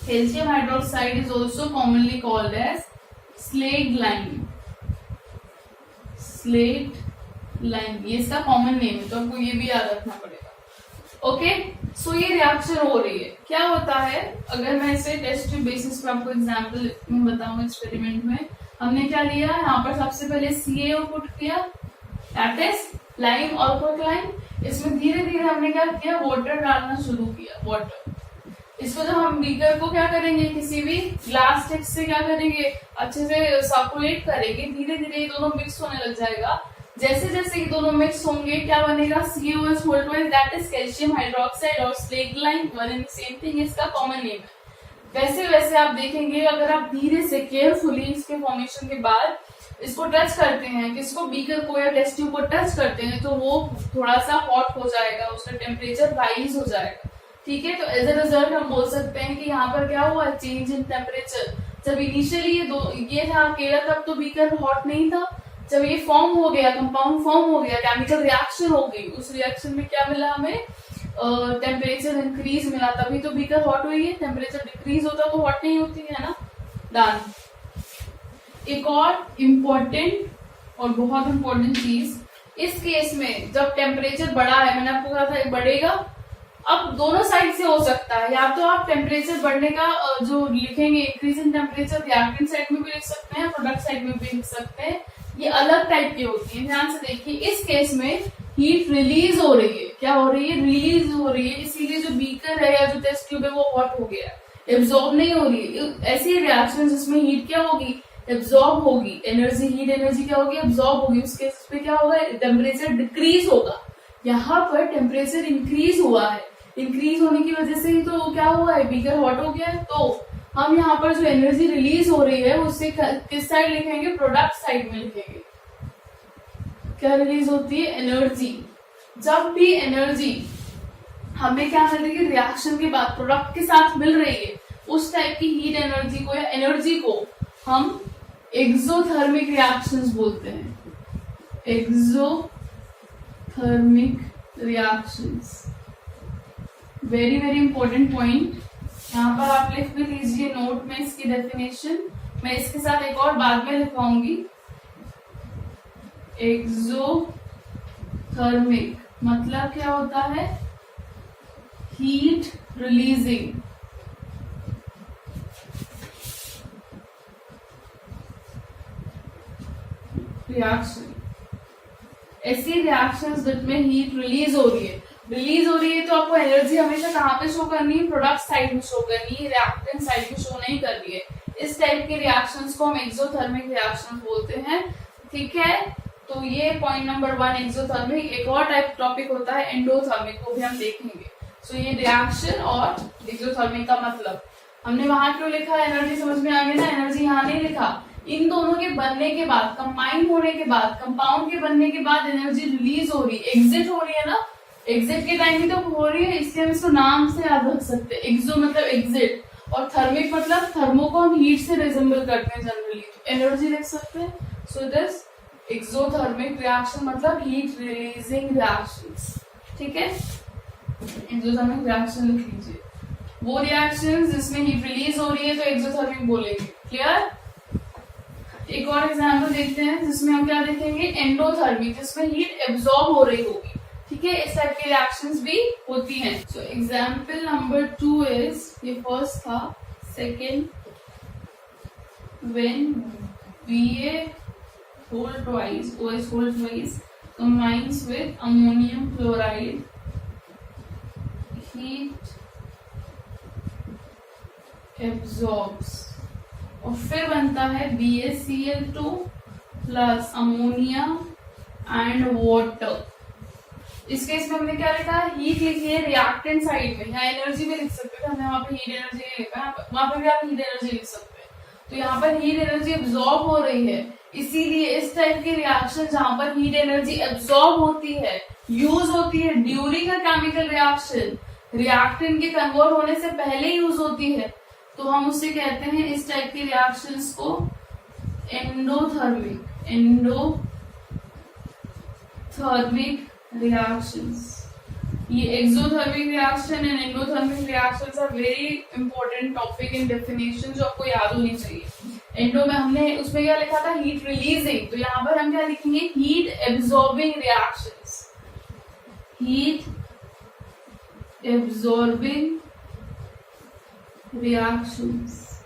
Calcium hydroxide is also commonly called as slaked lime, slaked lime, ये इसका कॉमन नेम है, तो हमको ये भी याद रखना पड़ेगा। ओके, सो ये रिएक्शन हो रही है, क्या होता है? अगर मैं इसे टेस्ट बेसिस पे आपको एग्जांपल में बताऊं, एक्सपेरिमेंट में हमने क्या लिया, यहाँ पर सबसे पहले CaO पुट किया, दैट इज लाइम और क्विक लाइम। इसमें धीरे धीरे हमने क्या किया, वाटर डालना शुरू किया, वाटर। इसको जब हम बीकर को क्या करेंगे, किसी भी ग्लास टिप से क्या करेंगे, अच्छे से सर्कुलेट करेंगे, धीरे धीरे ये दोनों मिक्स होने लग जाएगा। जैसे जैसे ये दोनों मिक्स होंगे क्या बनेगा, CaOH whole twice, that is calcium hydroxide, और slaked lime one and same thing, इसका कॉमन नेम है। वैसे वैसे आप देखेंगे, अगर आप धीरे से केयरफुली इसके फॉर्मेशन के बाद इसको टच करते हैं, किसको, बीकर को या टेस्ट ट्यूब को टच करते हैं, तो वो थोड़ा सा हॉट हो जाएगा, उसका टेम्परेचर राइज हो जाएगा, ठीक है। तो एज अ रिजल्ट हम बोल सकते हैं कि यहाँ पर क्या हुआ, चेंज इन टेम्परेचर। जब इनिशियली ये था अकेला, तब तो बीकर हॉट नहीं था, जब ये फॉर्म हो गया, कंपाउंड फॉर्म हो गया, केमिकल रिएक्शन हो गई, उस रिएक्शन में क्या मिला हमें, टेम्परेचर इंक्रीज मिला, तभी तो बीकर हॉट हुई है। टेम्परेचर डिक्रीज होता तो हॉट नहीं होती है ना। डन। एक और इम्पोर्टेंट और बहुत इम्पोर्टेंट चीज, इस केस में जब टेम्परेचर बढ़ा है, मैंने आपको कहा था बढ़ेगा, अब दोनों साइड से हो सकता है, या तो आप टेम्परेचर बढ़ने का जो लिखेंगे increase in temperature reactant side में भी लिख सकते हैं, प्रोडक्ट साइड में भी लिख सकते हैं, ये अलग टाइप की होती है। ध्यान से देखिए, इस केस में हीट रिलीज हो रही है, क्या हो रही है, रिलीज हो रही है, इसीलिए जो बीकर है या जो टेस्ट ट्यूब है वो हॉट हो गया, एब्जॉर्ब नहीं हो रही है। ऐसी रिएक्शन जिसमें हीट क्या होगी, एब्जॉर्ब होगी, एनर्जी, हीट एनर्जी क्या होगी, एब्जॉर्ब होगी, उस केस पे क्या होगा, टेम्परेचर डिक्रीज होगा। यहाँ पर टेम्परेचर इंक्रीज हुआ है, इंक्रीज होने की वजह से ही तो क्या हुआ है, बीकर हॉट हो गया है। तो हम यहाँ पर जो एनर्जी रिलीज हो रही है उससे किस साइड लिखेंगे, प्रोडक्ट साइड में लिखेंगे। क्या रिलीज होती है, एनर्जी। जब भी एनर्जी हमें क्या मिल रही है, रिएक्शन के बाद प्रोडक्ट के साथ मिल रही है, उस टाइप की हीट एनर्जी को या एनर्जी को हम एक्सोथर्मिक रिएक्शंस बोलते हैं, exothermic reactions. Very very important point, यहाँ पर आप लिख भी लीजिए नोट में इसकी डेफिनेशन, मैं इसके साथ एक और बाद में लिखवाऊंगी। एक्सोथर्मिक मतलब क्या होता है, हीट रिलीजिंग रिएक्शन। ऐसी रिएक्शंस जिनमें हीट रिलीज हो रही है, तो आपको एनर्जी हमेशा कहाँ पे शो करनी है, प्रोडक्ट साइड में शो करनी है, रिएक्टेंट साइड में शो नहीं करनी है। इस टाइप के रिएक्शंस को हम एक्सोथर्मिक रिएक्शंस बोलते हैं, ठीक है। तो ये पॉइंट नंबर 1 एक्सोथर्मिक। एक और टाइप टॉपिक होता है एंडोथर्मिक, को भी हम देखेंगे। सो ये रिएक्शन और एक्सोथर्मिक का मतलब। हमने वहां क्यों लिखा, एनर्जी समझ में आ गई ना, एनर्जी यहाँ नहीं लिखा। इन दोनों के बनने के बाद, कंबाइन होने के बाद, कंपाउंड के बनने के बाद एनर्जी रिलीज हो रही है, एग्जिट हो रही है ना, एग्जिट के टाइम भी तो हो रही है, इसलिए हम इसको नाम से याद रख सकते हैं। एक्सो मतलब एग्जिट, और थर्मिक मतलब थर्मो को हम हीट से रिजेंबल करते हैं जनरली, एनर्जी लिख सकते हैं। सो दिस एक्सोथर्मिक रिएक्शन मतलब हीट रिलीजिंग रिएक्शंस, ठीक है। एक्सोथर्मिक रिएक्शन लिख लीजिए, वो रिएक्शंस जिसमें हीट रिलीज हो रही है तो एक्सोथर्मिक बोलेंगे। क्लियर। एक और एग्जांपल देखते हैं जिसमें हम क्या देखेंगे, एंडोथर्मिक, जिसमें हीट एब्जॉर्ब हो रही होगी, ठीक है। इस टाइप की रिएक्शंस भी होती हैं। सो एग्जांपल नंबर 2 इज, ये फर्स्ट था, second, when Ba whole twice, OH whole twice combines with ammonium chloride, heat absorbs, और फिर बनता है BaCl2 plus ammonia and water. इस केस में हमने क्या लिखा है, हीट लिखी है रिएक्टेंट साइड में, यहाँ एनर्जी भी लिख सकते थे, हमने वहां पे हीट एनर्जी नहीं लिखा है, वहां पे भी आप हीट एनर्जी लिख सकते हैं। तो यहाँ पर हीट एनर्जी एब्जॉर्ब हो रही है, इसीलिए इस टाइप की रिएक्शन जहां पर हीट एनर्जी एब्जॉर्ब होती है, यूज होती है during a chemical reaction, reactant के कन्वर्ट होने से पहले यूज होती है, तो हम उससे कहते हैं इस टाइप की रिएक्शंस को एंडोथर्मिक, एंडोथर्मिक रिएक्शंस। ये exothermic reaction and endothermic reactions are very important topic in definition, जो आपको याद होनी चाहिए। एंडो में हमने उसमें क्या लिखा था, हीट रिलीजिंग, तो यहाँ पर हम क्या लिखेंगे, heat absorbing reactions, heat absorbing reactions.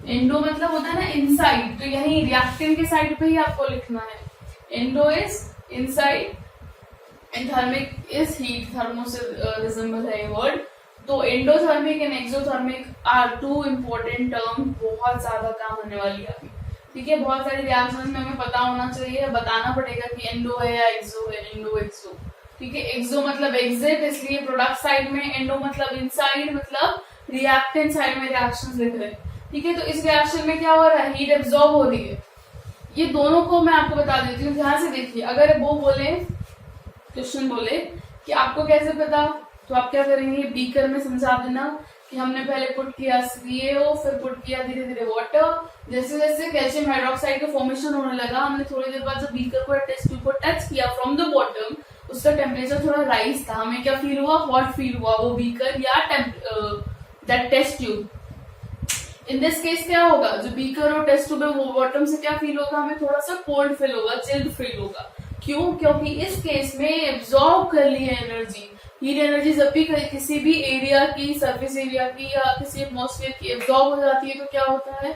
Endo मतलब होता है ना इनसाइड, तो यही रिएक्टेंट के साइड पे ही आपको लिखना है। Endo is inside and thermic is heat, thermo से रिजेंबल है ये वर्ड। तो endothermic and exothermic are two important term, बहुत ज्यादा काम होने वाली है अभी, ठीक है। बहुत सारे रिएक्शंस में हमें पता होना चाहिए, बताना पड़ेगा कि एंडो है या एक्सो है, एंडो एक्सो, ठीक है। एक्सो मतलब एग्जिट, इसलिए प्रोडक्ट साइड में, एंडो मतलब इनसाइड, मतलब रिएक्टेंट साइड में रिएक्शंस लिख रहे हैं, ठीक है। तो इस रिएक्शन में क्या हो रहा है, हीट एब्जॉर्ब हो रही है। ये दोनों को मैं आपको बता देती हूँ, ध्यान से देखिए। अगर वो बोले, क्वेश्चन बोले कि आपको कैसे पता, तो आप क्या करेंगे, बीकर में समझा देना कि हमने पहले पुट किया CaO, फिर पुट किया धीरे धीरे वाटर, जैसे जैसे कैल्शियम हाइड्रोक्साइड का फॉर्मेशन होने लगा, हमने थोड़ी देर बाद जब बीकर को टेस्ट ट्यूब को टच किया फ्रॉम द बॉटम, उसका टेम्परेचर थोड़ा राइज था, हमें क्या फील हुआ, हॉट फील हुआ वो बीकर या that test tube. In this case क्या होगा, जो बीकर और टेस्ट ट्यूब है वो बॉटम से क्या फील होगा, हमें थोड़ा सा कोल्ड फील होगा, चिल्ड फील होगा। क्यों, क्योंकि इस केस में एब्जॉर्ब कर ली है एनर्जी। हीट एनर्जी जब भी किसी भी एरिया की, सरफेस एरिया की या किसी एटमॉस्फेयर की एब्जॉर्ब हो जाती है, तो क्या होता है,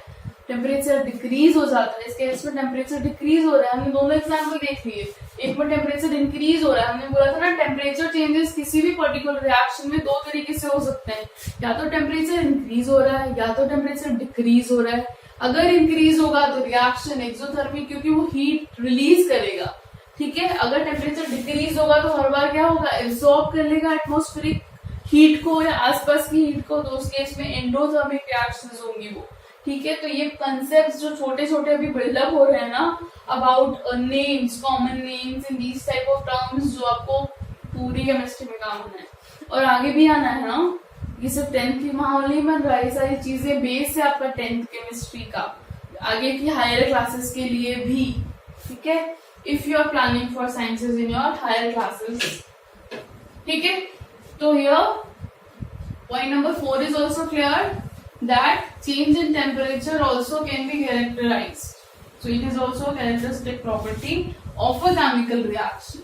टेम्परेचर डिक्रीज हो जाता है। इस केस में टेम्परेचर डिक्रीज हो रहा है, हमने दोनों एग्जाम्पल देख लिए। एक में टेम्परेचर इंक्रीज हो रहा है, हमने बोला था ना टेम्परेचर चेंजेस किसी भी पर्टिकुलर रिएक्शन में दो तरीके से हो सकते हैं, या तो टेम्परेचर इंक्रीज हो रहा है या तो टेम्परेचर डिक्रीज हो रहा है। अगर इंक्रीज होगा तो रिएक्शन एक्सोथर्मिक, क्योंकि वो हीट रिलीज करेगा, ठीक है। अगर टेम्परेचर डिक्रीज होगा तो हर बार क्या होगा, एब्सॉर्ब कर लेगा एटमॉस्फेरिक हीट को या आसपास की हीट को, तो उस केस में एंडोथर्मिक रिएक्शंस होंगी वो, ठीक है। तो ये कंसेप्ट जो छोटे छोटे अभी बिल्डअप हो रहे हैं ना, about names, common names in these type of terms, जो आपको पूरी केमिस्ट्री में काम होना है और आगे भी आना है ना। ये सब 10th की माहौल नहीं बन रहा है, ये सारी चीजें बेस है आपका 10th केमिस्ट्री का, आगे की हायर क्लासेस के लिए भी, ठीक है। If you are planning for sciences in your higher classes, ठीक है। तो here point number 4 is also clear that change in temperature also can be characterized. So it is also a characteristic property of a chemical reaction.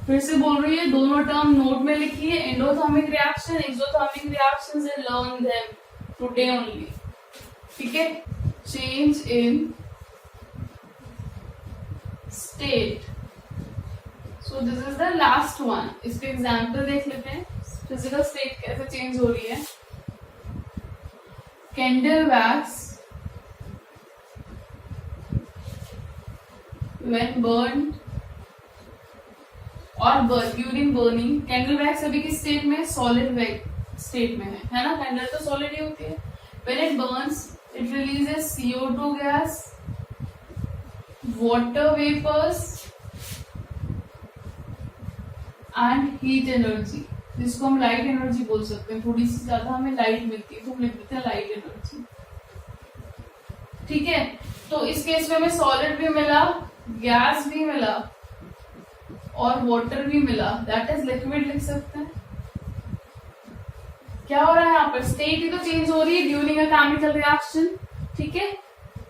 फिर से बोल रही है, दोनों term note में लिखिए, endothermic reaction, exothermic reactions, and learn them today only, ठीक है। Change in state, so this is the last one. इसके एग्जाम्पल देख लेते हैं, फिजिकल स्टेट कैसे चेंज हो रही है। Candle wax when burned or during burning, candle wax अभी किस स्टेट में, सॉलिड स्टेट में है ना। कैंडल तो सॉलिड ही होती है। When it burns it releases CO2 gas, water vapours and heat energy, जिसको हम लाइट एनर्जी बोल सकते हैं। थोड़ी सी ज्यादा हमें लाइट मिलती है तो हम लिख देते हैं लाइट एनर्जी। ठीक है, तो इस केस में हमें सॉलिड भी मिला, गैस भी मिला और वाटर भी मिला, दैट इज लिक्विड लिख सकते हैं। क्या हो रहा है यहाँ पर, स्टेट ही तो चेंज हो रही है ड्यूरिंग अ केमिकल रिएक्शन। ठीक है,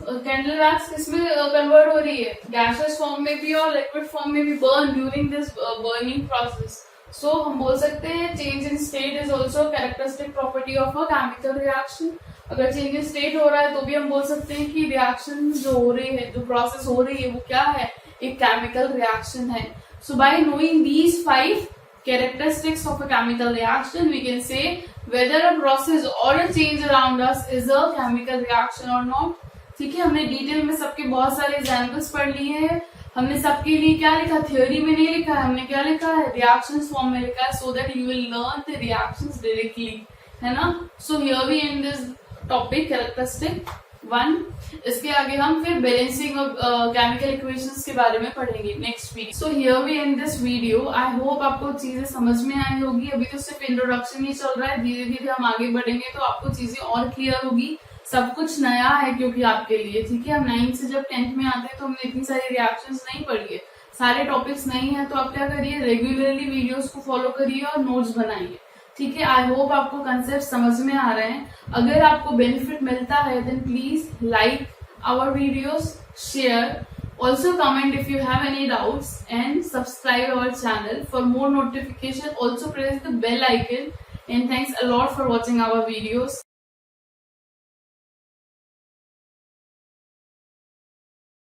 कैंडल वैक्स किसमें कन्वर्ट हो रही है, गैसेस फॉर्म में भी और लिक्विड फॉर्म में भी, burn during this burning process. So हम बोल सकते हैं change in state is also characteristic property of a chemical reaction. अगर चेंज इन स्टेट हो रहा है तो भी हम बोल सकते हैं कि रिएक्शन जो हो रही है, जो प्रोसेस हो रही है वो क्या है, एक केमिकल रिएक्शन है। So by knowing these 5 characteristics of a chemical reaction we can say whether a process or a change around us is a chemical reaction or not। ठीक है, हमने डिटेल में सबके बहुत सारे एग्जाम्पल्स पढ़ लिए हैं। हमने सबके लिए क्या लिखा, थ्योरी में नहीं लिखा है, हमने क्या लिखा है, रिएक्शंस फॉर्म में लिखा है, so that you will learn the reactions directly, है ना। So here we end this topic characteristic 1। इसके आगे हम फिर बैलेंसिंग ऑफ केमिकल इक्वेशंस के बारे में पढ़ेंगे next week. So here we end this video. I hope आपको चीजें समझ में आई होगी। अभी तो सिर्फ इंट्रोडक्शन ही चल रहा है, धीरे धीरे हम आगे बढ़ेंगे तो आपको चीजें और क्लियर होगी। सब कुछ नया है क्योंकि आपके लिए। ठीक है, हम 9th से जब 10th में आते हैं तो हमने इतनी सारी रिएक्शंस नहीं पढ़ी है, सारे टॉपिक्स नहीं है, तो आप क्या करिए, रेगुलरली वीडियोस को फॉलो करिए और नोट्स बनाइए। ठीक है, आई होप आपको कंसेप्ट समझ में आ रहे हैं। अगर आपको बेनिफिट मिलता है then please like our videos, share, also comment if you have any doubts and subscribe our channel for more notification. Also press the bell icon and thanks a lot for watching our videos.